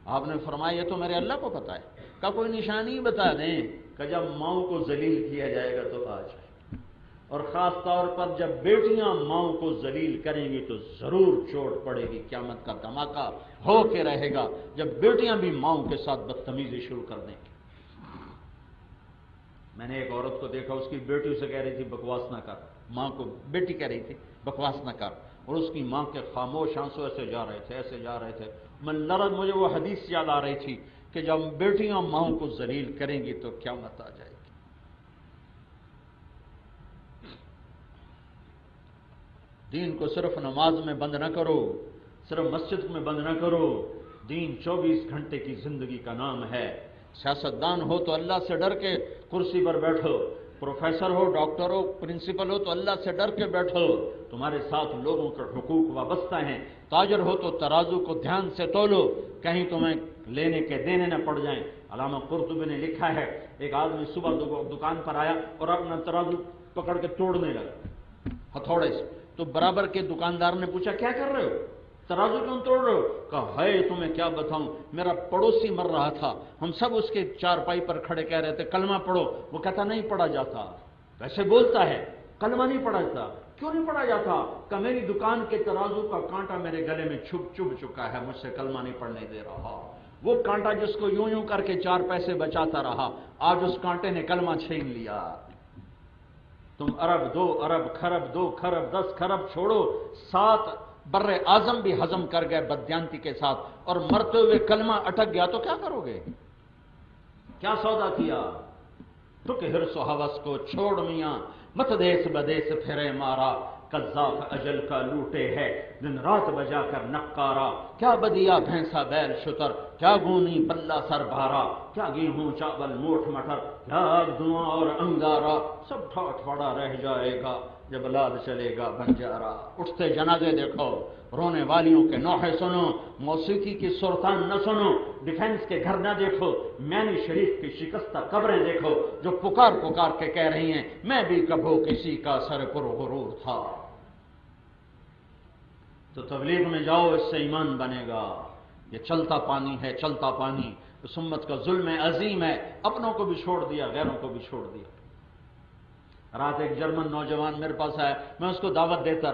آپ نے فرمایا یہ تو میرے اللہ کو پتا ہے۔ کہ کوئی نشانی بتا دیں کہ جب ماؤں کو ذلیل کیا جائے گا تو آ جائے۔ اور خاص طور پر جب بیٹیاں ماؤں کو ذلیل کریں گی تو ضرور چوٹ پڑے گی، قیامت کا دھماکہ ہو کے رہے گا جب بیٹیاں بھی ماؤں کے ساتھ بدتمیزی شروع کر دیں گی۔ میں نے ایک عورت کو دیکھا، اس کی بیٹی اسے کہہ رہی تھی بکواس نہ کر، ماں کو بیٹی کہہ رہی تھی بکواس نہ کر، اور اس کی ماں کے خاموش آنسو ایسے جا رہے تھے، ایسے جا رہے تھے۔ مجھے وہ حدیث یاد آ رہی تھی کہ جب بیٹیاں ماؤں کو ذلیل کریں گی تو قیامت آ جائے گی۔ دین کو صرف نماز میں بند نہ کرو، صرف مسجد میں بند نہ کرو، دین 24 گھنٹے کی زندگی کا نام ہے۔ سیاستدان ہو تو اللہ سے ڈر کے کرسی پر بیٹھو، پروفیسر ہو، ڈاکٹر ہو، پرنسپل ہو تو اللہ سے ڈر کے بیٹھو، تمہارے ساتھ لوگوں کے حقوق وابستہ ہیں۔ تاجر ہو تو ترازو کو دھیان سے تولو، کہیں تمہیں لینے کے دینے نہ پڑ جائیں۔ علامہ قرطبی نے لکھا ہے، ایک آدمی صبح دکان پر آیا اور اپنا ترازو پکڑ کے توڑنے لگا ہتھوڑے سے، تو برابر کے دکاندار نے پوچھا کیا کر رہے ہو، ترازو کیوں توڑ رہے ہو؟ کہا ہے تمہیں کیا بتاؤں، میرا پڑوسی مر رہا تھا، ہم سب اس کے چارپائی پر کھڑے کہہ رہے تھے کلمہ پڑھو، وہ کہتا نہیں پڑھا جاتا، ویسے بولتا ہے کلمہ نہیں پڑھا جاتا۔ کیوں نہیں پڑھا جاتا؟ کہ میری دکان کے ترازو کا کانٹا میرے گلے میں چبھ چکا ہے، مجھ سے کلمہ نہیں پڑھنے دے رہا۔ وہ کانٹا جس کو یوں یوں کر کے 4 پیسے بچاتا رہا، آج اس کانٹے نے کلمہ چھین لیا۔ تم ارب 2 ارب، خرب 2 خرب 10 خرب چھوڑو، 7 بر اعظم بھی ہضم کر گئے بددیانتی کے ساتھ، اور مرتے ہوئے کلمہ اٹک گیا تو کیا کرو گے؟ کیا سودا کیا؟ تو کہ حرص و ہوس کو چھوڑ میاں، مت دیس بدیس پھرے مارا، قذاف اجل کا لوٹے ہے دن رات بجا کر نقارا، کیا بدیا بھینسا بیل شتر، کیا گونی بلہ سر بھارا، کیا گیہوں چاول موٹ مٹر، کیا دھواں اور انگارا، سب ٹھاٹ پڑا رہ جائے گا جب لاد چلے گا بنجارا۔ اٹھتے جنازے دیکھو، رونے والیوں کے نوحے سنو، موسیقی کی سرتان نہ سنو، ڈیفنس کے گھر نہ دیکھو، مینی شریف کی شکستہ قبریں دیکھو جو پکار پکار کے کہہ رہی ہیں میں بھی کبھو کسی کا سر پر غرور تھا۔ تو تبلیغ میں جاؤ، اس سے ایمان بنے گا۔ یہ چلتا پانی ہے، چلتا پانی، اس امت کا ظلم عظیم ہے، اپنوں کو بھی چھوڑ دیا، غیروں کو بھی چھوڑ دیا۔ رات ایک جرمن نوجوان میرے پاس آیا، میں اس کو دعوت دیتا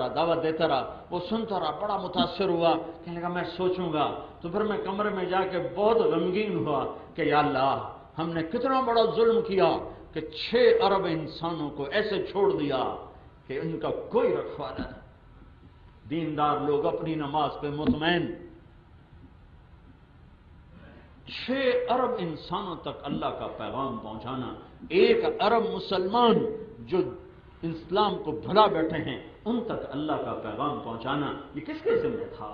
رہا، وہ سنتا رہا، بڑا متاثر ہوا، کہنے لگا میں سوچوں گا۔ تو پھر میں کمرے میں جا کے بہت غمگین ہوا کہ یا اللہ، ہم نے کتنا بڑا ظلم کیا کہ 6 ارب انسانوں کو ایسے چھوڑ دیا کہ ان کا کوئی رکھوالا نہیں۔ دیندار لوگ اپنی نماز پہ مطمئن، 6 ارب انسانوں تک اللہ کا پیغام پہنچانا، 1 ارب مسلمان جو اسلام کو بھلا بیٹھے ہیں ان تک اللہ کا پیغام پہنچانا، یہ کس کے ذمہ تھا؟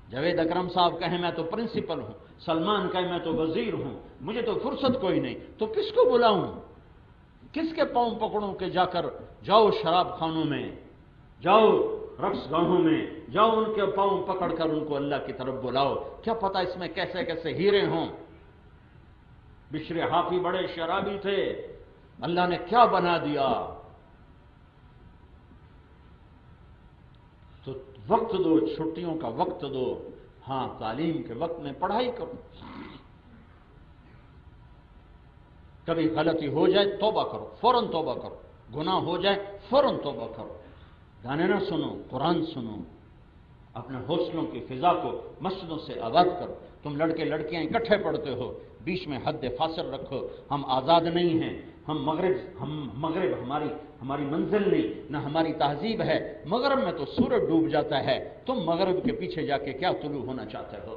جاوید اکرم صاحب کہیں میں تو پرنسپل ہوں، سلمان کہیں میں تو وزیر ہوں، مجھے تو فرصت کوئی نہیں، تو کس کو بلاؤں؟ کس کے پاؤں پکڑوں کہ جا کر جاؤ شراب خانوں میں، جاؤ رقص گاہوں میں، جاؤ ان کے پاؤں پکڑ کر ان کو اللہ کی طرف بلاؤ، کیا پتا اس میں کیسے کیسے ہیرے ہوں۔ بشر حافی بڑے شرابی تھے، اللہ نے کیا بنا دیا۔ تو وقت دو، چھٹیوں کا وقت دو، ہاں تعلیم کے وقت میں پڑھائی کرو، کبھی غلطی ہو جائے توبہ کرو، فوراً توبہ کرو، گناہ ہو جائے فوراً توبہ کرو، گانے نہ سنو، قرآن سنو، اپنے حوصلوں کی فضا کو مسجدوں سے آباد کرو۔ تم لڑکے لڑکیاں اکٹھے پڑھتے ہو، بیچ میں حد فاصل رکھو، ہم آزاد نہیں ہیں، ہم مغرب ہماری منزل نہیں، نہ ہماری تہذیب ہے۔ مغرب میں تو سورج ڈوب جاتا ہے، تم مغرب کے پیچھے جا کے کیا طلوع ہونا چاہتے ہو؟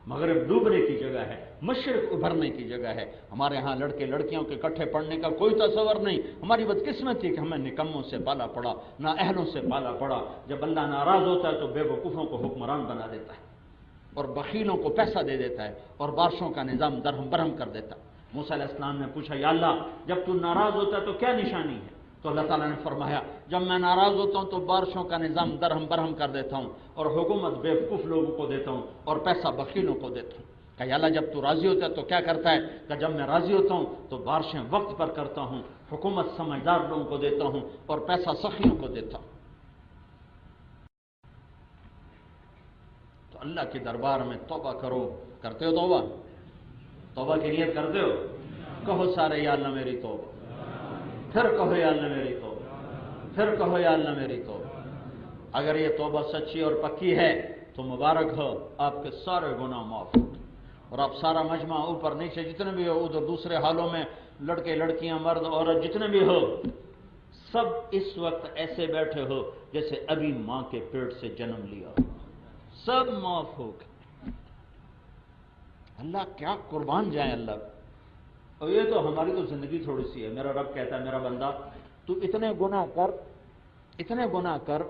مغرب ڈوبنے کی جگہ ہے، مشرق ابھرنے کی جگہ ہے۔ ہمارے ہاں لڑکے لڑکیوں کے اکٹھے پڑھنے کا کوئی تصور نہیں۔ ہماری بدقسمتی کہ ہمیں نکموں سے پالا پڑا، نہ اہلوں سے پالا پڑا۔ جب اللہ ناراض ہوتا ہے تو بے وقوفوں کو حکمران بنا دیتا ہے، اور بخیلوں کو پیسہ دے دیتا ہے، اور بارشوں کا نظام درہم برہم کر دیتا ہے۔ موسیٰ علیہ السلام نے پوچھا یا اللہ جب تو ناراض ہوتا ہے تو کیا نشانی ہے؟ تو اللہ تعالیٰ نے فرمایا جب میں ناراض ہوتا ہوں تو بارشوں کا نظام درہم برہم کر دیتا ہوں، اور حکومت بے وقوف لوگوں کو دیتا ہوں، اور پیسہ بخیلوں کو دیتا ہوں۔ کہ یا اللہ جب تو راضی ہوتا ہے تو کیا کرتا ہے؟ کہ جب میں راضی ہوتا ہوں تو بارشیں وقت پر کرتا ہوں، حکومت سمجھدار لوگوں کو دیتا ہوں، اور پیسہ سخیوں کو دیتا ہوں۔ تو اللہ کے دربار میں توبہ کرو، کرتے ہو توبہ؟ توبہ کی نیت کرتے ہو؟ کہو سارے یا اللہ میری توبہ۔ پھر کہو یا اللہ میری توبہ، پھر کہو یا اللہ میری توبہ۔ اگر یہ توبہ سچی اور پکی ہے تو مبارک ہو، آپ کے سارے گناہ معاف ہو، اور آپ سارا مجمع اوپر نیچے جتنے بھی ہو، ادھر دوسرے حالوں میں لڑکے لڑکیاں مرد عورت جتنے بھی ہو، سب اس وقت ایسے بیٹھے ہو جیسے ابھی ماں کے پیٹ سے جنم لیا، سب معاف ہو گئے۔ اللہ کیا قربان جائیں اللہ۔ اور یہ تو ہماری تو زندگی تھوڑی سی ہے۔ میرا رب کہتا ہے میرا بندہ تو اتنے گناہ کر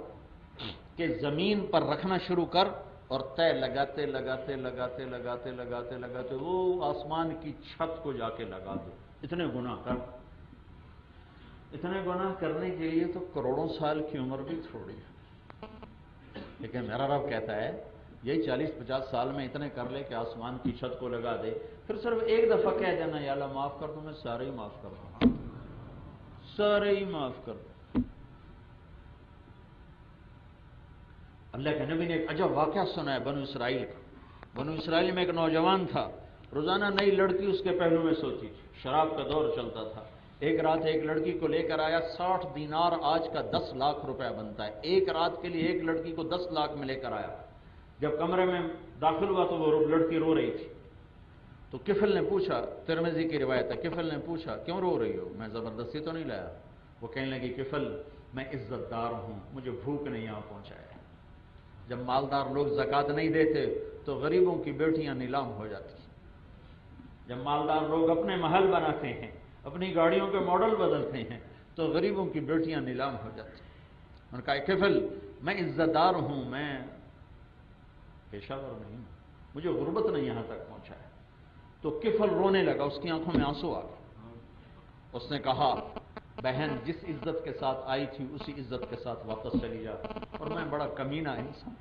کہ زمین پر رکھنا شروع کر، اور طے لگاتے لگاتے لگاتے لگاتے لگاتے لگاتے وہ آسمان کی چھت کو جا کے لگا دو۔ اتنے گناہ کر۔ اتنے گناہ کرنے کے لیے تو کروڑوں سال کی عمر بھی تھوڑی ہے، لیکن میرا رب کہتا ہے یہی 40-50 سال میں اتنے کر لے کہ آسمان کی چھت کو لگا دے، پھر صرف ایک دفعہ کہہ دینا یا اللہ معاف کر دوں، میں سارے ہی معاف کر دوں، سارے ہی معاف کر دوں۔ اللہ کے نبی نے ایک عجب واقعہ سنا ہے بنو اسرائیل کا۔ بنو اسرائیل میں ایک نوجوان تھا، روزانہ نئی لڑکی اس کے پہلو میں سوتی تھی، شراب کا دور چلتا تھا۔ ایک رات ایک لڑکی کو لے کر آیا، 60 دینار آج کا 10 لاکھ روپے بنتا ہے، ایک رات کے لیے ایک لڑکی کو 10 لاکھ میں لے کر آیا۔ جب کمرے میں داخل ہوا تو وہ لڑکی رو رہی تھی، تو کفل نے پوچھا، ترمذی کی روایت ہے، کفل نے پوچھا کیوں رو رہی ہو، میں زبردستی تو نہیں لایا؟ وہ کہنے لگی کفل میں عزت دار ہوں، مجھے بھوک نے یہاں پہنچایا۔ جب مالدار لوگ زکوٰۃ نہیں دیتے تو غریبوں کی بیٹیاں نیلام ہو جاتی ہیں، جب مالدار لوگ اپنے محل بناتے ہیں، اپنی گاڑیوں کے ماڈل بدلتے ہیں، تو غریبوں کی بیٹیاں نیلام ہو جاتی ہیں۔ انہوں نے کہا کفل میں عزت دار ہوں، میں پیشہ ور نہیں ہوں، مجھے غربت نے یہاں تک پہنچایا۔ تو کفل رونے لگا، اس کی آنکھوں میں آنسو آ گئے۔ اس نے کہا بہن جس عزت کے ساتھ آئی تھی اسی عزت کے ساتھ واپس چلی جا، اور میں بڑا کمینہ انسان،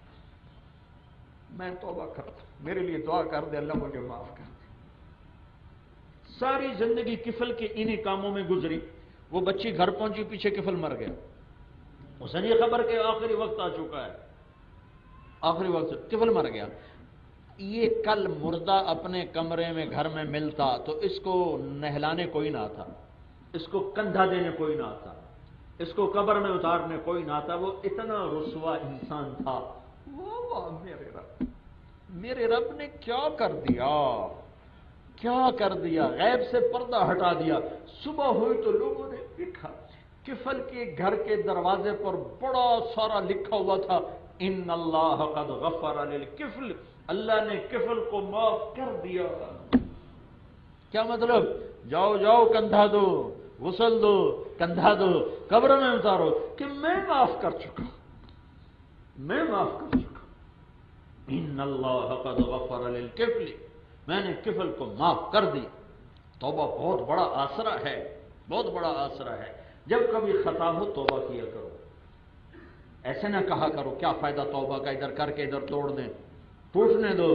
میں توبہ کرتا ہوں، میرے لیے دعا کر دے اللہ مجھے معاف کر دے۔ ساری زندگی کفل کے انہی کاموں میں گزری۔ وہ بچی گھر پہنچی، پیچھے کفل مر گیا۔ اسے یہ خبر کہ آخری وقت آ چکا ہے، آخری وقت کفل مر گیا۔ یہ کل مردہ اپنے کمرے میں گھر میں ملتا تو اس کو نہلانے کوئی نہ آتا، اس کو کندھا دینے کوئی نہ آتا، اس کو قبر میں اتارنے کوئی نہ آتا۔ وہ اتنا رسوا انسان تھا۔ واہ میرے رب نے کیا کر دیا، کیا کر دیا، غیب سے پردہ ہٹا دیا۔ صبح ہوئی تو لوگوں نے دیکھا کفل کے گھر کے دروازے پر بڑا سارا لکھا ہوا تھا ان اللہ قد غفر للکفل، اللہ نے کفل کو معاف کر دیا۔ کیا مطلب؟ جاؤ جاؤ کندھا دو، غسل دو، کندھا دو، قبر میں اتارو کہ میں معاف کر چکا، میں معاف کر چکا۔ ان اللہ قد غفر للکفل، میں نے کفل کو معاف کر دیا۔ توبہ بہت بڑا آسرا ہے، بہت بڑا آسرا ہے۔ جب کبھی خطا ہو توبہ کیا کرو، ایسے نہ کہا کرو کیا فائدہ توبہ کا، ادھر کر کے ادھر توڑ دیں، ٹوٹنے دو،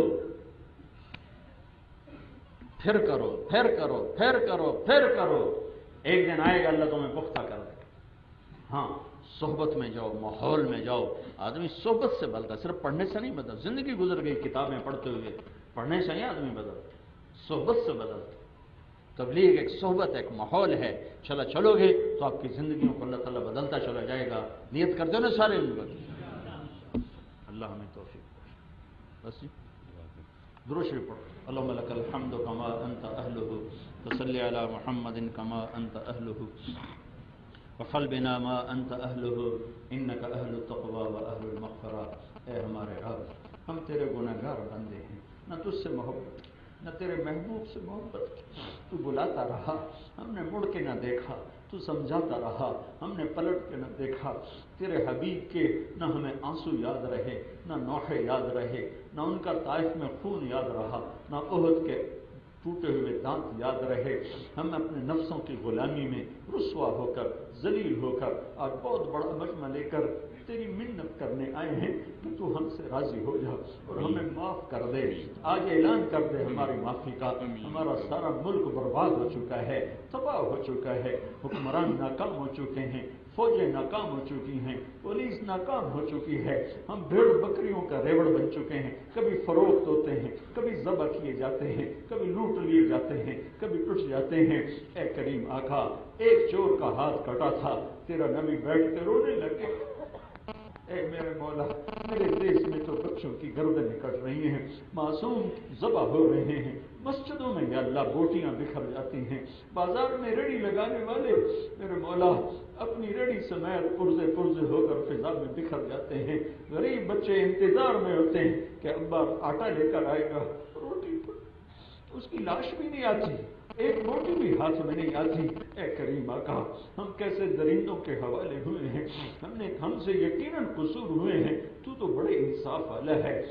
پھر کرو پھر کرو پھر کرو پھر کرو، ایک دن آئے گا اللہ تمہیں پختہ کر دے گا۔ ہاں صحبت میں جاؤ، ماحول میں جاؤ، آدمی صحبت سے بدلتا، صرف پڑھنے سے نہیں بدلتا۔ زندگی گزر گئی کتابیں پڑھتے ہوئے، پڑھنے سے نہیں آدمی بدلتا، صحبت سے بدلتا۔ تبلیغ ایک صحبت، ایک ماحول ہے، چلو گے تو آپ کی زندگیوں کو اللہ تعالیٰ بدلتا چلا جائے گا۔ نیت کرتے ہو نا سارے لوگ؟ اللہ ہمیں توفیق دے۔ بس جی درود شریف پڑھو۔ اللہم لک الحمد کما انت اہلہ، وصلی علی محمد کما انت اہلہ، وفعل بنا ما انت اہلہ، انک اہل التقوی و اہل المغفرہ۔ اے ہمارے رب، ہم تیرے گنہگار بندے ہیں، نہ تجھ سے محبت کی، نہ تیرے محبوب سے محبت کی۔ تو بلاتا رہا، ہم نے مڑ کے نہ دیکھا، تو سمجھاتا رہا، ہم نے پلٹ کے نہ دیکھا۔ تیرے حبیب کے نہ ہمیں آنسو یاد رہے، نہ نوحے یاد رہے، نہ ان کا طائف میں خون یاد رہا، نہ احد کے ٹوٹے ہوئے دانت یاد رہے۔ ہم اپنے نفسوں کی غلامی میں رسوا ہو کر، ذلیل ہو کر اور بہت بڑا مجمع لے کر تیری منت کرنے آئے ہیں کہ تو ہم سے راضی ہو جا اور ہمیں معاف کر دے۔ آج اعلان کر دے ہماری معافی کا۔ ہمارا سارا ملک برباد ہو چکا ہے، تباہ ہو چکا ہے، حکمران ناکام ہو چکے ہیں، فوجیں ناکام ہو چکی ہیں، پولیس ناکام ہو چکی ہے، ہم بھیڑ بکریوں کا ریوڑ بن چکے ہیں، کبھی فروخت ہوتے ہیں، کبھی ذبح کیے جاتے ہیں، کبھی لوٹ لوٹ لیے جاتے ہیں، کبھی ٹوٹ جاتے ہیں۔ اے کریم آقا، ایک چور کا ہاتھ کٹا تھا، تیرا نبی بیٹھ کے رونے لگے، اے میرے مولا میرے دیش میں تو بچوں کی گردنیں کٹ رہی ہیں، معصوم ذبح ہو رہے ہیں، مسجدوں میں یا اللہ بوٹیاں بکھر جاتی ہیں، بازار میں ریڑھی لگانے والے میرے مولا اپنی ریڑھی سمیت پرزے پرزے ہو کر فضا میں بکھر جاتے ہیں، غریب بچے انتظار میں ہوتے ہیں کہ ابا آٹا لے کر آئے گا، روٹی اس کی لاش بھی نہیں آتی، ایک روٹی بھی ہاتھ میں نہیں آتی۔ اے کریم آقا، ہم کیسے درندوں کے حوالے ہوئے ہیں، ہم سے یقیناً قصور ہوئے ہیں، تو تو بڑے انصاف والا ہے،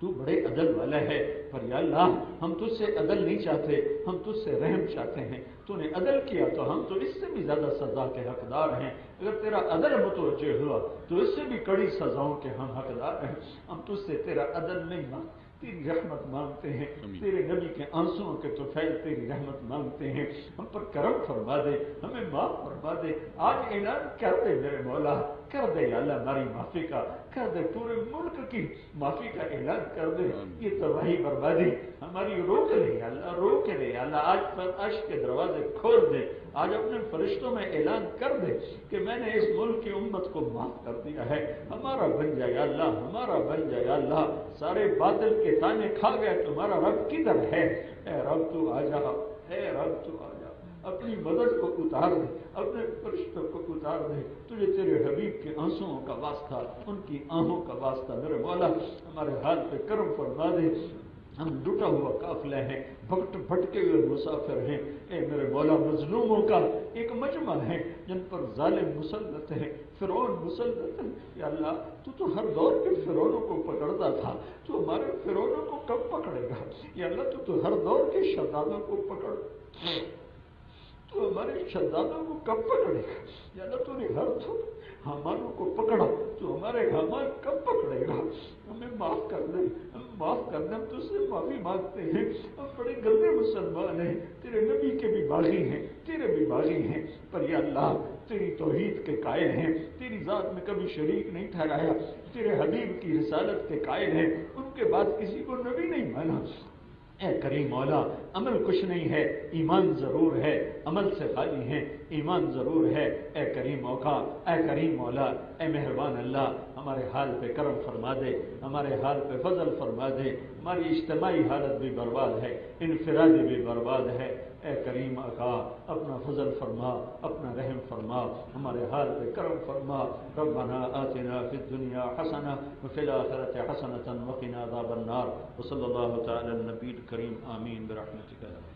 تو بڑے عدل والا ہے، پر یا اللہ ہم تجھ سے عدل نہیں چاہتے، ہم تجھ سے رحم چاہتے ہیں، تو نے عدل کیا تو ہم تو اس سے بھی زیادہ سزا کے حقدار ہیں، اگر تیرا عدل متوجہ ہوا تو اس سے بھی کڑی سزاؤں کے ہم حقدار ہیں، ہم تجھ سے تیرا عدل نہیں مانگتے، تیری رحمت مانگتے ہیں، تیرے نبی کے آنسوؤں کے طفیل تیری رحمت مانگتے ہیں، ہم پر کرم فرما دے، ہمیں معاف فرما دے، آج اعلان کر دے میرے مولا، کر دے یا اللہ ہماری معافی کا، کر دے پورے ملک کی معافی کا اعلان کر دے، یہ تباہی بربادی ہماری روک لے یا اللہ، روک لے یا اللہ، آج فرش کے دروازے کھول دے، آج اپنے فرشتوں میں اعلان کر دے کہ میں نے اس ملک کی امت کو معاف کر دیا ہے، ہمارا بن جائے اللہ، ہمارا بن جائے اللہ، سارے باطل کے تانے کھا گئے، تمہارا رب کدھر ہے؟ اے رب تو آ جا، اے رب تو آ جا، اپنی مدد کو اتار دے، اپنے فرشتوں کو اتار دے، تجھے تیرے حبیب کے آنسوؤں کا واسطہ، ان کی آنکھوں کا واسطہ میرے مولا ہمارے حال پہ کرم فرما دے، ہم لٹا ہوا قافلہ ہیں، بھٹکے ہوئے مسافر ہیں، اے میرے مولا مظلوموں کا ایک مجمع ہے جن پر ظالم مسلط ہے، فرعون مسلط ہے، یا اللہ تو ہر دور کے فرعونوں کو پکڑتا تھا، تو ہمارے فرعونوں کو کب پکڑے گا؟ یا اللہ تو ہر دور کے شدادوں کو پکڑ، تو ہمارے شدادوں کو کب پکڑے گا؟ یا اللہ تو نے ہر دور حامانوں کو پکڑا، تو ہمارے حامان کب پکڑے گا؟ ہمیں معاف کر دیں، ہم معاف کر دیں، ہم تجھ سے معافی مانگتے ہیں، ہم بڑے گندے مسلمان ہیں، تیرے نبی کے بھی باغی ہیں، تیرے بھی باغی ہیں، پر یا اللہ تیری توحید کے قائل ہیں، تیری ذات میں کبھی شریک نہیں ٹھہرایا، تیرے حبیب کی رسالت کے قائل ہیں، ان کے بعد کسی کو نبی نہیں مانا۔ اے کریم مولا، عمل کچھ نہیں ہے، ایمان ضرور ہے، عمل سے خالی ہیں، ایمان ضرور ہے، اے کریم موقع، اے کریم مولا، اے مہربان اللہ، ہمارے حال پہ کرم فرما دے، ہمارے حال پہ فضل فرما دے، ہماری اجتماعی حالت بھی برباد ہے، انفرادی بھی برباد ہے، اے کریم آقا اپنا فضل فرما، اپنا رحم فرما، ہمارے حال پہ کرم فرما، ربنا آتنا فی الدنیا حسنہ وفی الآخرۃ حسنۃ وقنا عذاب النار، وصلی اللہ تعالی النبی الکریم، آمین برحمتک۔